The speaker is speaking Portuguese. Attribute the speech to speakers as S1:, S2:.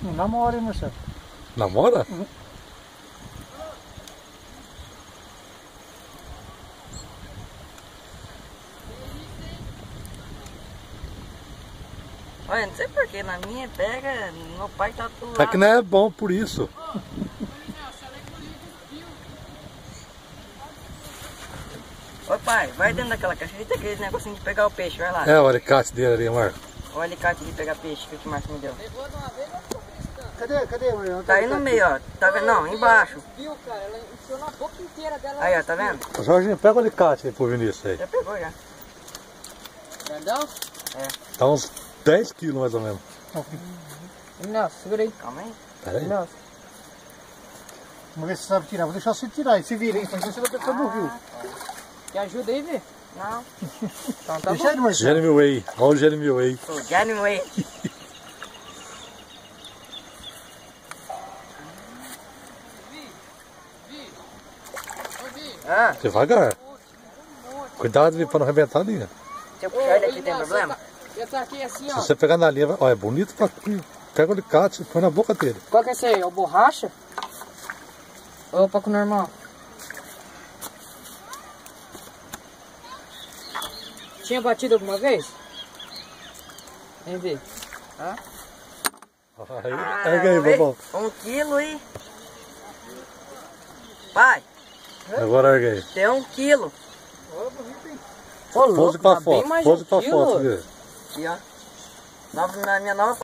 S1: Não namora, hein, Marcelo?
S2: Namora?
S3: Olha, não sei porquê, na minha pega, meu pai tá do lado.
S2: É que não é bom por isso.
S3: Ô pai, vai dentro daquela caixa, tem aquele negocinho de pegar o peixe, vai lá.
S2: É o alicate dele ali, Marco.
S3: O alicate de pegar peixe que o Márcio me deu.
S1: Cadê, Mariana?
S3: Tá aí no meio, ó. Tá vendo? Não, embaixo.
S4: Viu, cara? Ela enfiou na boca inteira dela.
S3: Aí, ó, tá vendo?
S2: Jorginho, pega o alicate aí pro Vinícius aí.
S3: Já pegou, já.
S4: Grandão?
S2: Tá uns 10 quilos mais ou menos.
S4: Não, segura aí.
S3: Calma aí.
S2: Pera aí.
S4: Não.
S1: Vamos ver se você sabe tirar. Vou deixar você tirar aí. Se vira, hein? Senão você vai ter que morrer.
S4: Quer ajuda aí, Vê?
S3: Não.
S4: Então tá
S1: Deixa
S4: bom.
S1: ele, Marcelo.
S2: Jeremy Way. Olha o Jeremy Way.
S3: Sou Johnny Way. Ah,
S2: Devagar. Cuidado ali pra não arrebentar a linha.
S3: se eu puxar ele aqui tem problema?
S4: Eu tô aqui assim,
S2: Se
S4: ó.
S2: você pegar na linha, ó, é bonito pra... Pega o alicate e põe na boca dele.
S4: Qual que é esse aí? É o borracha? Ou é o paco normal? Tinha batido alguma vez? Vem ver. Hã?
S2: Pega aí, bobão.
S3: 1 quilo e... Pai,
S2: Agora ergue aí.
S3: tem 1 quilo.
S4: Ô,
S2: Pose pra
S4: tá bem
S2: foto.
S4: mais
S2: Pose
S4: de
S2: pra
S4: um quilo.
S2: foto. Vê.
S3: Aqui, ó. Na minha nova